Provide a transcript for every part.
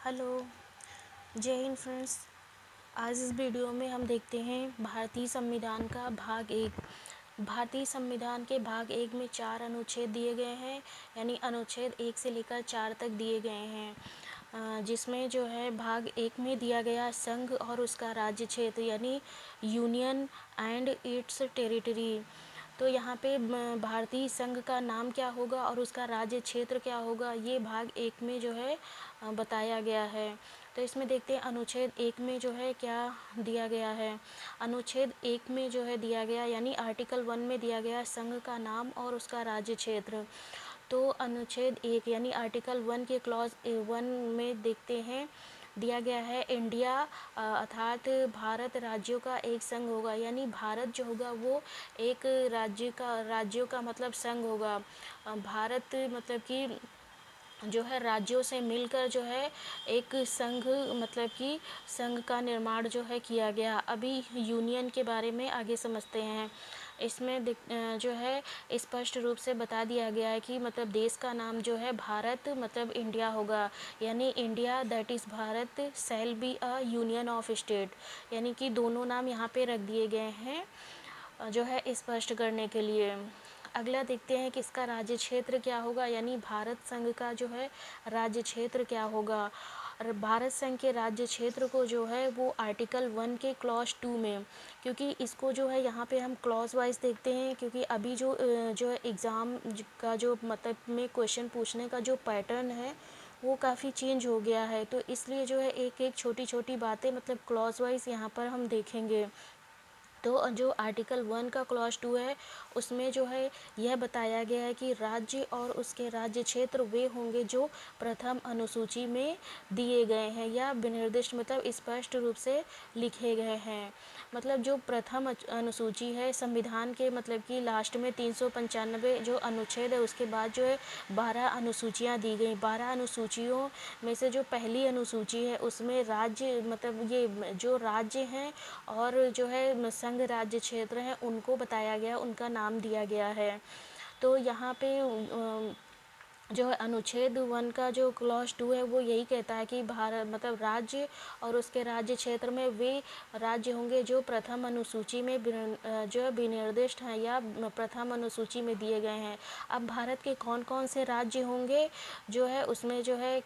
Hello, जय Hind friends. आज इस वीडियो में हम देखते हैं भारतीय संविधान का भाग एक। भारतीय संविधान के भाग एक में 4 अनुच्छेद दिए गए हैं, यानी अनुच्छेद 1 से लेकर 4 तक दिए गए हैं। जिसमें जो है भाग एक में दिया गया संघ और उसका राज्य क्षेत्र, यानी यूनियन एंड इट्स टेरिटरी। तो यहाँ पे भारतीय संघ का नाम क्या होगा और उसका राज्य क्षेत्र क्या होगा, ये भाग एक में जो है बताया गया है। तो इसमें देखते हैं अनुच्छेद एक में जो है क्या दिया गया है। अनुच्छेद एक में जो है दिया गया, यानी आर्टिकल 1 में दिया गया संघ का नाम और उसका राज्य क्षेत्र। तो अनुच्छेद एक यानी आर्टिकल 1 के क्लॉज 1 में देखते हैं दिया गया है इंडिया, अर्थात भारत राज्यों का एक संघ होगा, यानी भारत जो होगा वो एक राज्यों का मतलब संघ होगा। भारत मतलब कि जो है राज्यों से मिलकर जो है एक संघ, मतलब कि संघ का निर्माण जो है किया गया। अभी यूनियन के बारे में आगे समझते हैं। इसमें जो है स्पष्ट रूप से बता दिया गया है कि मतलब देश का नाम जो है भारत मतलब इंडिया होगा, यानी India that is Bharat shall be a union of state, यानी कि दोनों नाम यहाँ पे रख दिए गए हैं जो है स्पष्ट करने के लिए। अगला देखते हैं कि इसका राज्य क्षेत्र क्या होगा, यानी भारत संघ का जो है राज्य क्षेत्र क्या होगा। और भारत संघ के राज्य क्षेत्र को जो है वो आर्टिकल 1 के क्लॉज 2 में, क्योंकि इसको जो है यहाँ पे हम क्लॉज वाइज देखते हैं, क्योंकि अभी जो है एग्ज़ाम का जो मतलब में क्वेश्चन पूछने का जो पैटर्न है वो काफ़ी चेंज हो गया है। तो इसलिए जो है एक एक छोटी छोटी बातें मतलब क्लॉज वाइज यहाँ पर हम देखेंगे। तो जो आर्टिकल 1 का क्लॉज 2 है उसमें जो है यह बताया गया है कि राज्य और उसके राज्य क्षेत्र वे होंगे जो प्रथम अनुसूची में दिए गए हैं या विनिर्दिष्ट मतलब स्पष्ट रूप से लिखे गए हैं। मतलब जो प्रथम अनुसूची है संविधान के मतलब कि लास्ट में 395 जो अनुच्छेद है उसके बाद जो है 12 अनुसूचियाँ दी गई। 12 अनुसूचियों में से जो पहली अनुसूची है उसमें राज्य मतलब ये जो राज्य हैं और जो है संघ राज्य क्षेत्र हैं उनको बताया गया, उनका नाम दिया गया है। तो यहाँ पे जो है अनुच्छेद 1 का जो क्लॉज 2 है वो यही कहता है कि भारत मतलब राज्य और उसके राज्य क्षेत्र में वे राज्य होंगे जो प्रथम अनुसूची में जो है विनिर्दिष्ट हैं या प्रथम अनुसूची में दिए गए हैं। अब भारत के कौन कौन से राज्य होंगे जो है उसमें जो है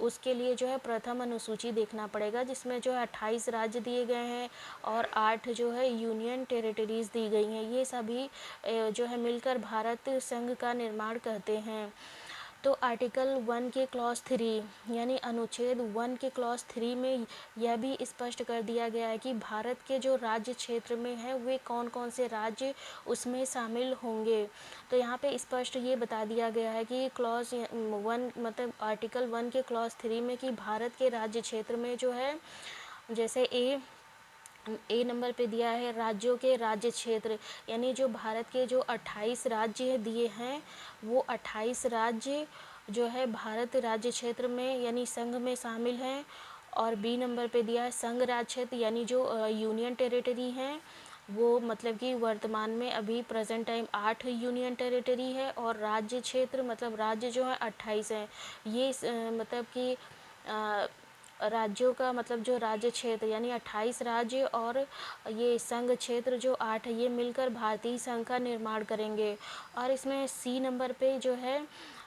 उसके लिए जो है प्रथम अनुसूची देखना पड़ेगा, जिसमें जो है 28 राज्य दिए गए हैं और 8 जो है यूनियन टेरिटरीज़ दी गई हैं। ये सभी जो है मिलकर भारत संघ का निर्माण करते हैं। तो आर्टिकल 1 के क्लॉज 3 यानी अनुच्छेद 1 के क्लॉज 3 में यह भी स्पष्ट कर दिया गया है कि भारत के जो राज्य क्षेत्र में है वे कौन कौन से राज्य उसमें शामिल होंगे। तो यहाँ पे स्पष्ट ये बता दिया गया है कि क्लॉज 1 मतलब आर्टिकल 1 के क्लॉज 3 में कि भारत के राज्य क्षेत्र में जो है जैसे ए नंबर पे दिया है राज्यों के राज्य क्षेत्र, यानी जो भारत के जो 28 राज्य दिए हैं वो 28 राज्य जो है भारत राज्य क्षेत्र में यानी संघ में शामिल हैं। और बी नंबर पे दिया है संघ राज्य क्षेत्र, यानी जो यूनियन टेरिटरी हैं वो मतलब कि वर्तमान में अभी प्रेजेंट टाइम 8 यूनियन टेरिटरी है और राज्य क्षेत्र मतलब राज्य जो है 28 हैं। ये मतलब कि राज्यों का मतलब जो राज्य क्षेत्र यानी 28 राज्य और ये संघ क्षेत्र जो 8 है ये मिलकर भारतीय संघ का निर्माण करेंगे। और इसमें सी नंबर पे जो है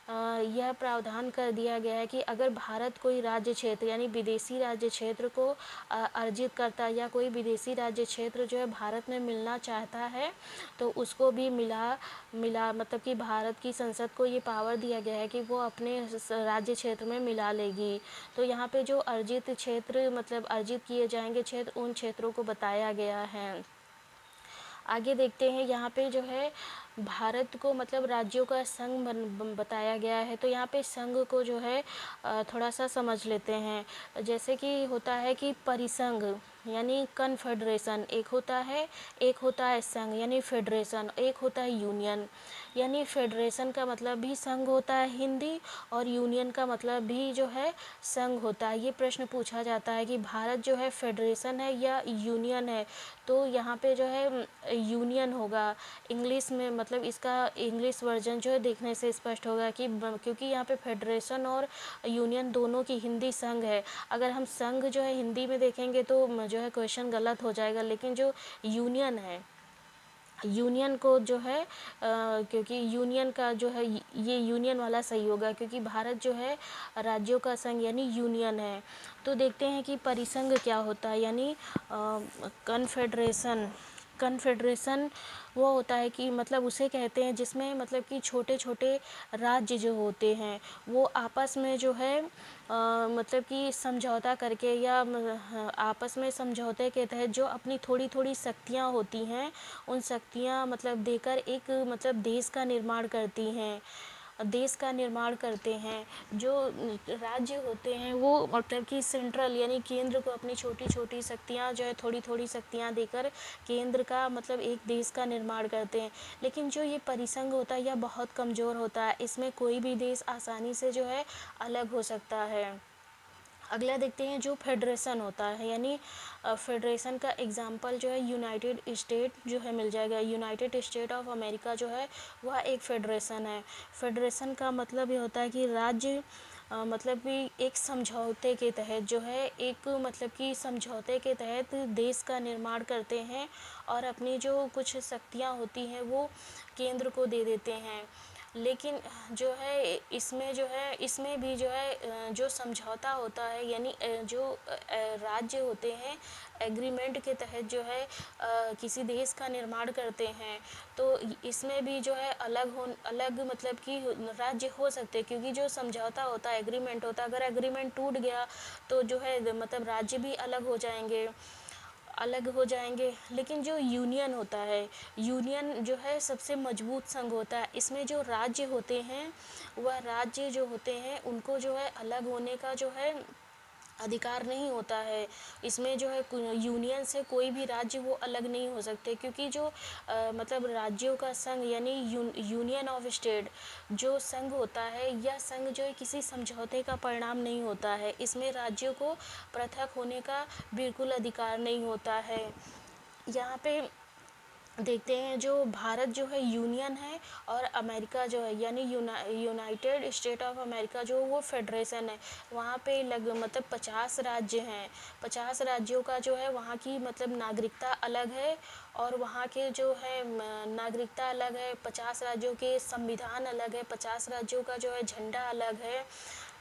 यह प्रावधान कर दिया गया है कि अगर भारत कोई राज्य क्षेत्र यानी विदेशी राज्य क्षेत्र को अर्जित करता है या कोई विदेशी राज्य क्षेत्र जो है भारत में मिलना चाहता है तो उसको भी मिला मतलब कि भारत की संसद को ये पावर दिया गया है कि वो अपने राज्य क्षेत्र में मिला लेगी। तो यहाँ पे जो अर्जित क्षेत्र मतलब अर्जित किए जाएंगे क्षेत्र उन क्षेत्रों को बताया गया है। आगे देखते हैं यहाँ पे जो है भारत को मतलब राज्यों का संघ बताया गया है। तो यहाँ पे संघ को जो है थोड़ा सा समझ लेते हैं। जैसे कि होता है कि परिसंघ, यानी कन्फेडरेशन एक होता है, एक होता है संघ यानी फेडरेशन, एक होता है यूनियन। यानी फेडरेशन का मतलब भी संघ होता है हिंदी, और यूनियन का मतलब भी जो है संघ होता है। ये प्रश्न पूछा जाता है कि भारत जो है फेडरेशन है या यूनियन है, तो यहाँ पे जो है यूनियन होगा इंग्लिश में, मतलब इसका इंग्लिश वर्जन जो है देखने से स्पष्ट होगा कि क्योंकि यहाँ पे फेडरेशन और यूनियन दोनों की हिंदी संघ है। अगर हम संघ जो है हिंदी में देखेंगे तो जो है क्वेश्चन गलत हो जाएगा, लेकिन जो यूनियन है, यूनियन को जो है क्योंकि यूनियन का जो है ये यूनियन वाला सही होगा, क्योंकि भारत जो है राज्यों का संघ यानी यूनियन है। तो देखते हैं कि परिसंघ क्या होता है, यानी कन्फेडरेशन। कन्फेडरेशन वो होता है कि मतलब उसे कहते हैं जिसमें मतलब कि छोटे छोटे राज्य जो होते हैं वो आपस में जो है मतलब कि समझौता करके या आपस में समझौते के तहत जो अपनी थोड़ी थोड़ी शक्तियाँ होती हैं, उन शक्तियाँ मतलब देकर एक मतलब देश का निर्माण करती हैं, देश का निर्माण करते हैं। जो राज्य होते हैं वो मतलब कि सेंट्रल यानी केंद्र को अपनी छोटी छोटी शक्तियाँ जो है थोड़ी थोड़ी शक्तियाँ देकर केंद्र का मतलब एक देश का निर्माण करते हैं। लेकिन जो ये परिसंघ होता है यह बहुत कमज़ोर होता है, इसमें कोई भी देश आसानी से जो है अलग हो सकता है। अगला देखते हैं जो फेडरेशन होता है, यानी फेडरेशन का एग्जांपल जो है यूनाइटेड स्टेट जो है मिल जाएगा। यूनाइटेड स्टेट ऑफ अमेरिका जो है वह एक फेडरेशन है। फेडरेशन का मतलब ये होता है कि राज्य मतलब कि एक समझौते के तहत जो है एक मतलब कि समझौते के तहत देश का निर्माण करते हैं और अपनी जो कुछ शक्तियाँ होती हैं वो केंद्र को दे देते हैं। लेकिन जो है इसमें भी जो है जो समझौता होता है यानी जो राज्य होते हैं एग्रीमेंट के तहत जो है किसी देश का निर्माण करते हैं, तो इसमें भी जो है अलग मतलब कि राज्य हो सकते हैं, क्योंकि जो समझौता होता है एग्रीमेंट होता है, अगर एग्रीमेंट टूट गया तो जो है मतलब राज्य भी अलग हो जाएंगे। लेकिन जो यूनियन होता है, यूनियन जो है सबसे मजबूत संघ होता है। इसमें जो राज्य होते हैं वह राज्य जो होते हैं उनको जो है अलग होने का जो है अधिकार नहीं होता है। इसमें जो है यूनियन से कोई भी राज्य वो अलग नहीं हो सकते, क्योंकि जो मतलब राज्यों का संघ यानी यूनियन ऑफ स्टेट जो संघ होता है, यह संघ जो है किसी समझौते का परिणाम नहीं होता है। इसमें राज्यों को पृथक होने का बिल्कुल अधिकार नहीं होता है। यहाँ पे देखते हैं जो भारत जो है यूनियन है और अमेरिका जो है यानी यूनाइटेड स्टेट ऑफ अमेरिका जो वो फेडरेशन है। वहाँ पे मतलब 50 राज्य हैं। 50 राज्यों का जो है वहाँ की मतलब नागरिकता अलग है, और वहाँ के जो है नागरिकता अलग है। 50 राज्यों के संविधान अलग है, 50 राज्यों का जो है झंडा अलग है।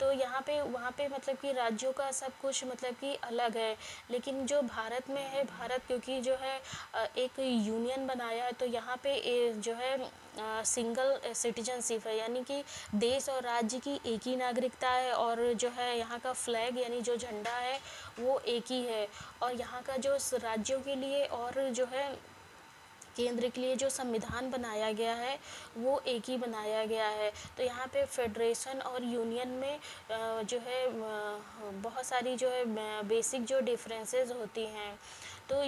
तो यहाँ पे वहाँ पे मतलब कि राज्यों का सब कुछ मतलब कि अलग है। लेकिन जो भारत में है, भारत क्योंकि जो है एक यूनियन बनाया है, तो यहाँ पे जो है सिंगल सिटीजनशिप है, यानी कि देश और राज्य की एक ही नागरिकता है, और जो है यहाँ का फ्लैग यानी जो झंडा है वो एक ही है। और यहाँ का जो राज्यों के लिए और जो है केंद्र के लिए जो संविधान बनाया गया है वो एक ही बनाया गया है। तो यहाँ पे फेडरेशन और यूनियन में जो है बहुत सारी जो है बेसिक जो डिफरेंसेस होती हैं। तो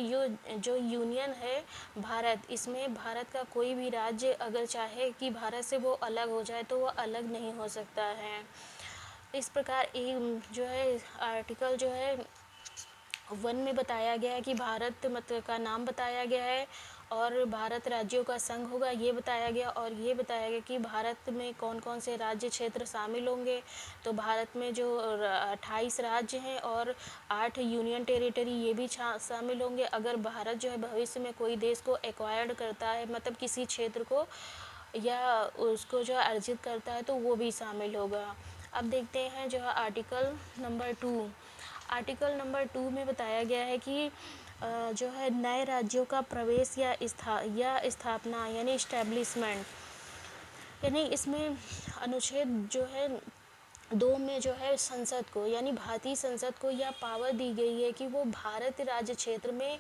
जो यूनियन है भारत, इसमें भारत का कोई भी राज्य अगर चाहे कि भारत से वो अलग हो जाए तो वो अलग नहीं हो सकता है। इस प्रकार जो है आर्टिकल जो है 1 में बताया गया है कि भारत मतलब का नाम बताया गया है, और भारत राज्यों का संघ होगा ये बताया गया, और ये बताया गया कि भारत में कौन कौन से राज्य क्षेत्र शामिल होंगे। तो भारत में जो 28 राज्य हैं और 8 यूनियन टेरिटरी ये भी शामिल होंगे। अगर भारत जो है भविष्य में कोई देश को एक्वायर्ड करता है, मतलब किसी क्षेत्र को या उसको जो अर्जित करता है, तो वो भी शामिल होगा। अब देखते हैं जो है आर्टिकल नंबर 2 में बताया गया है कि जो है नए राज्यों का प्रवेश या स्थापना यानी इस्टेब्लिशमेंट, यानी इसमें अनुच्छेद जो है दो में जो है संसद को यानी भारतीय संसद को यह पावर दी गई है कि वो भारत राज्य क्षेत्र में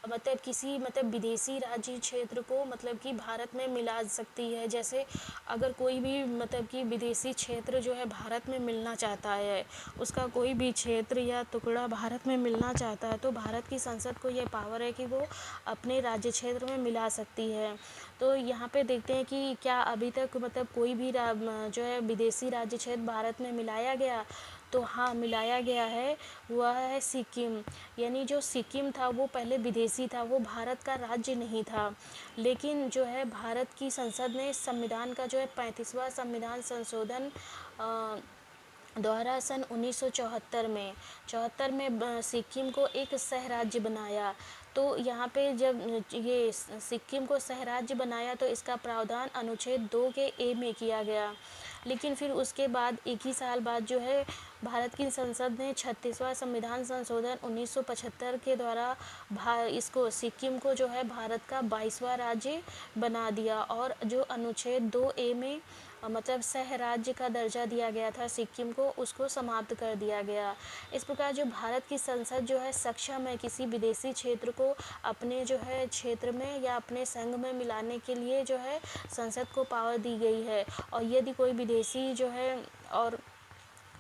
मतलब किसी मतलब विदेशी राज्य क्षेत्र को मतलब कि भारत में मिला सकती है। जैसे अगर कोई भी मतलब कि विदेशी क्षेत्र जो है भारत में मिलना चाहता है, उसका कोई भी क्षेत्र या टुकड़ा भारत में मिलना चाहता है, तो भारत की संसद को ये पावर है कि वो अपने राज्य क्षेत्र में मिला सकती है। तो यहाँ पे देखते हैं कि क्या अभी तक मतलब कोई भी जो है विदेशी राज्य क्षेत्र भारत में मिलाया गया, तो हाँ मिलाया गया है। वह है सिक्किम। यानी जो सिक्किम था वो पहले विदेशी था, वो भारत का राज्य नहीं था। लेकिन जो है भारत की संसद ने संविधान का जो है 35वां संविधान संशोधन द्वारा सन 1974 में सिक्किम को एक सह राज्य बनाया। तो यहाँ पे जब ये सिक्किम को सह राज्य बनाया तो इसका प्रावधान अनुच्छेद 2 के ए में किया गया। लेकिन फिर उसके बाद एक ही साल बाद जो है भारत की संसद ने 36वां संविधान संशोधन 1975 के द्वारा इसको सिक्किम को जो है भारत का 22वां राज्य बना दिया, और जो अनुच्छेद 2 ए में मतलब सह राज्य का दर्जा दिया गया था सिक्किम को, उसको समाप्त कर दिया गया। इस प्रकार जो भारत की संसद जो है सक्षम है किसी विदेशी क्षेत्र को अपने जो है क्षेत्र में या अपने संघ में मिलाने के लिए जो है संसद को पावर दी गई है। और यदि कोई विदेशी जो है और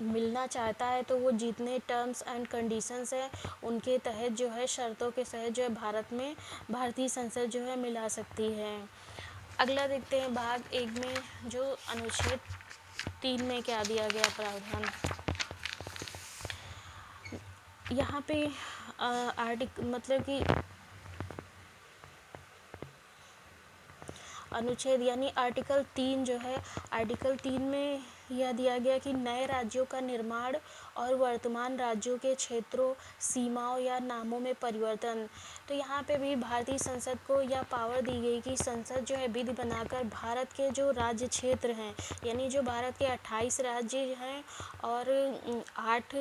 मिलना चाहता है तो वो जितने टर्म्स एंड कंडीशंस हैं उनके तहत जो है शर्तों के तहत जो है भारत में भारतीय संसद जो है मिला सकती है। अगला देखते हैं भाग 1 में जो अनुच्छेद 3 में क्या दिया गया प्रावधान। यहाँ पे मतलब कि अनुच्छेद यानी आर्टिकल 3 जो है, आर्टिकल 3 में यह दिया गया कि नए राज्यों का निर्माण और वर्तमान राज्यों के क्षेत्रों, सीमाओं या नामों में परिवर्तन। तो यहाँ पे भी भारतीय संसद को यह पावर दी गई कि संसद जो है विधि बनाकर भारत के जो राज्य क्षेत्र हैं, यानी जो भारत के 28 राज्य हैं और 8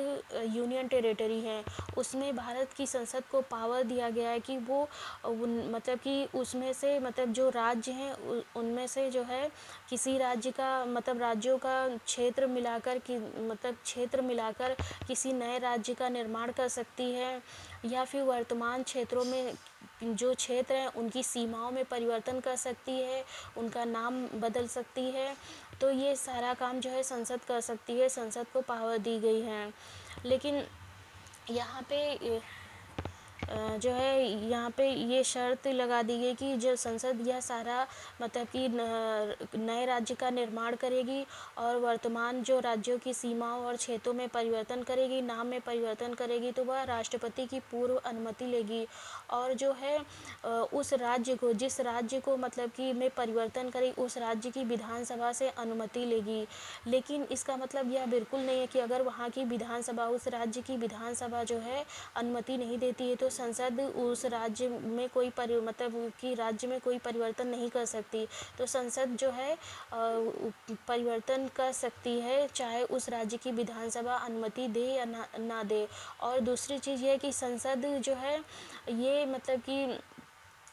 यूनियन टेरिटरी हैं, उसमें भारत की संसद को पावर दिया गया है कि वो मतलब कि उसमें से मतलब जो राज्य हैं उनमें से जो है किसी राज्य का मतलब राज्यों का क्षेत्र मिलाकर कि मतलब क्षेत्र मिलाकर किसी नए राज्य का निर्माण कर सकती है, या फिर वर्तमान क्षेत्रों में जो क्षेत्र हैं उनकी सीमाओं में परिवर्तन कर सकती है, उनका नाम बदल सकती है। तो ये सारा काम जो है संसद कर सकती है, संसद को पावर दी गई है। लेकिन यहाँ पे जो है यहाँ पे ये शर्त लगा दी गई कि जो संसद यह सारा मतलब कि नए राज्य का निर्माण करेगी और वर्तमान जो राज्यों की सीमाओं और क्षेत्रों में परिवर्तन करेगी, नाम में परिवर्तन करेगी, तो वह राष्ट्रपति की पूर्व अनुमति लेगी। और जो है उस राज्य को जिस राज्य को मतलब कि में परिवर्तन करेगी उस राज्य की विधानसभा से अनुमति लेगी। लेकिन इसका मतलब यह बिल्कुल नहीं है कि अगर वहाँ की विधानसभा उस राज्य की विधानसभा जो है अनुमति नहीं देती है तो संसद उस राज्य में कोई मतलब कि राज्य में कोई परिवर्तन नहीं कर सकती। तो संसद जो है परिवर्तन कर सकती है चाहे उस राज्य की विधानसभा अनुमति दे या ना दे। और दूसरी चीज़ ये है कि संसद जो है ये मतलब कि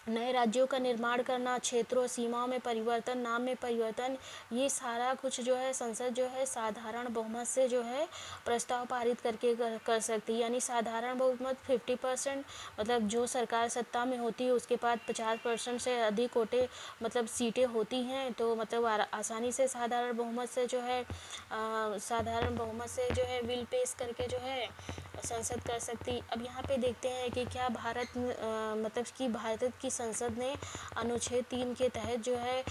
नए राज्यों का निर्माण करना, क्षेत्रों सीमाओं में परिवर्तन, नाम में परिवर्तन, ये सारा कुछ जो है संसद जो है साधारण बहुमत से जो है प्रस्ताव पारित करके कर सकती है। यानी साधारण बहुमत 50% मतलब जो सरकार सत्ता में होती है उसके पास 50% से अधिक कोटे मतलब सीटें होती हैं, तो मतलब आसानी से साधारण बहुमत से जो है साधारण बहुमत से जो है बिल पेश करके जो है संसद कर सकती। अब यहाँ पे देखते हैं कि क्या भारत मतलब कि भारत की संसद ने अनुच्छेद 3 के तहत जो है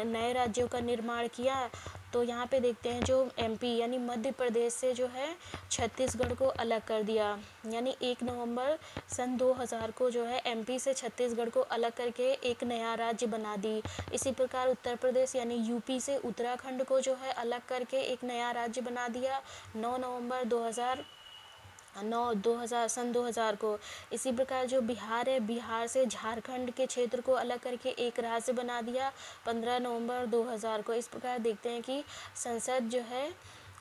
नए राज्यों का निर्माण किया। तो यहाँ पे देखते हैं जो एमपी यानी मध्य प्रदेश से जो है छत्तीसगढ़ को अलग कर दिया। यानी 1 नवंबर सन 2000 को जो है एमपी से छत्तीसगढ़ को अलग करके एक नया राज्य बना दी। इसी प्रकार उत्तर प्रदेश यानी यूपी से उत्तराखंड को जो है अलग करके एक नया राज्य बना दिया 9 नवंबर 2000 को। इसी प्रकार जो बिहार है, बिहार से झारखंड के क्षेत्र को अलग करके एक राज्य बना दिया 15 नवंबर 2000 को। इस प्रकार देखते हैं कि संसद जो है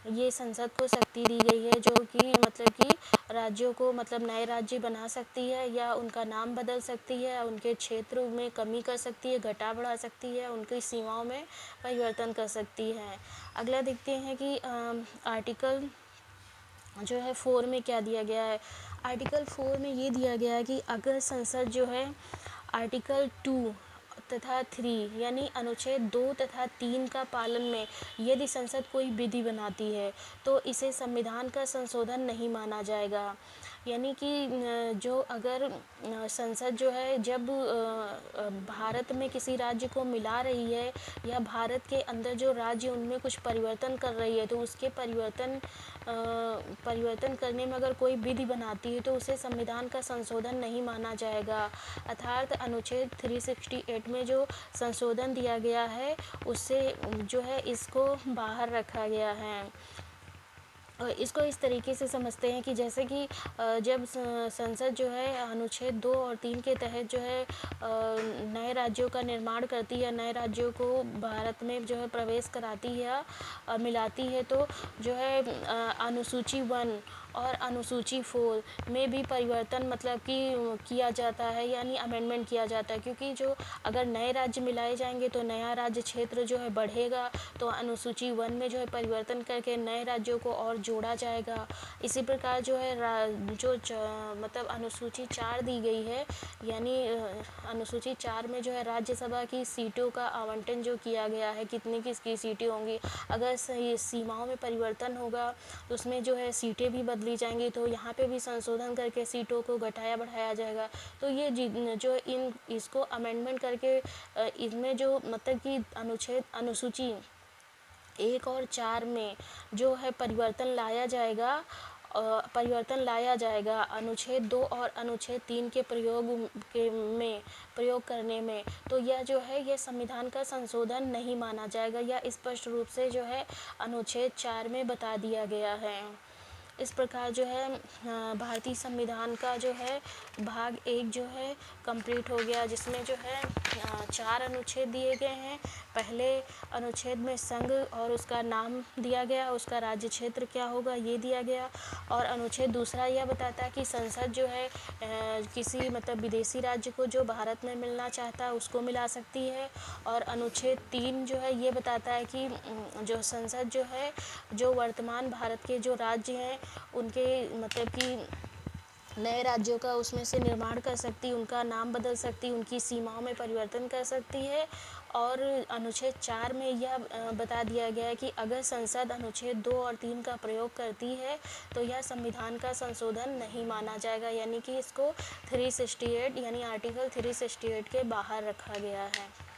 ये संसद को शक्ति दी गई है, जो कि मतलब कि राज्यों को मतलब नए राज्य बना सकती है या उनका नाम बदल सकती है, उनके क्षेत्र में कमी कर सकती है, घटा बढ़ा सकती है, उनकी सीमाओं में परिवर्तन कर सकती है। अगला देखते हैं कि आर्टिकल जो है 4 में क्या दिया गया है। आर्टिकल 4 में ये दिया गया है कि अगर संसद जो है आर्टिकल 2 तथा 3 यानी अनुच्छेद 2 तथा 3 का पालन में यदि संसद कोई विधि बनाती है तो इसे संविधान का संशोधन नहीं माना जाएगा। यानी कि जो अगर संसद जो है जब भारत में किसी राज्य को मिला रही है या भारत के अंदर जो राज्य उनमें कुछ परिवर्तन कर रही है, तो उसके परिवर्तन करने में अगर कोई विधि बनाती है तो उसे संविधान का संशोधन नहीं माना जाएगा। अर्थात अनुच्छेद 368 में जो संशोधन दिया गया है उससे जो है इसको बाहर रखा गया है। इसको इस तरीके से समझते हैं कि जैसे कि जब संसद जो है अनुच्छेद 2 और 3 के तहत जो है नए राज्यों का निर्माण करती है, नए राज्यों को भारत में जो है प्रवेश कराती है या मिलाती है, तो जो है अनुसूची 1 और अनुसूची 4 में भी परिवर्तन मतलब कि किया जाता है, यानी अमेंडमेंट किया जाता है। क्योंकि जो अगर नए राज्य मिलाए जाएंगे तो नया राज्य क्षेत्र जो है बढ़ेगा, तो अनुसूची 1 में जो है परिवर्तन करके नए राज्यों को और जोड़ा जाएगा। इसी प्रकार जो है मतलब अनुसूची 4 दी गई है, यानी अनुसूची 4 में जो है राज्यसभा की सीटों का आवंटन जो किया गया है, कितनी किसकी सीटें होंगी, अगर सीमाओं में परिवर्तन होगा तो उसमें जो है सीटें भी बदली जाएंगी, तो यहाँ पे भी संशोधन करके सीटों को घटाया बढ़ाया जाएगा। तो ये जो इसको अमेंडमेंट करके इनमें जो मतलब कि अनुसूची 1 और 4 में जो है परिवर्तन लाया जाएगा अनुच्छेद 2 और अनुच्छेद 3 के प्रयोग करने में, तो यह जो है यह संविधान का संशोधन नहीं माना जाएगा। यह स्पष्ट रूप से जो है अनुच्छेद 4 में बता दिया गया है। इस प्रकार जो है भारतीय संविधान का जो है भाग 1 जो है कंप्लीट हो गया, जिसमें जो है 4 अनुच्छेद दिए गए हैं। पहले अनुच्छेद में संघ और उसका नाम दिया गया, उसका राज्य क्षेत्र क्या होगा ये दिया गया, और अनुच्छेद दूसरा यह बताता है कि संसद जो है किसी मतलब विदेशी राज्य को जो भारत में मिलना चाहता है उसको मिला सकती है। और अनुच्छेद 3 जो है ये बताता है कि जो संसद जो है जो वर्तमान भारत के जो राज्य हैं उनके मतलब कि नए राज्यों का उसमें से निर्माण कर सकती, उनका नाम बदल सकती, उनकी सीमाओं में परिवर्तन कर सकती है। और अनुच्छेद 4 में यह बता दिया गया है कि अगर संसद अनुच्छेद 2 और 3 का प्रयोग करती है तो यह संविधान का संशोधन नहीं माना जाएगा, यानी कि इसको 368 यानी आर्टिकल 368 के बाहर रखा गया है।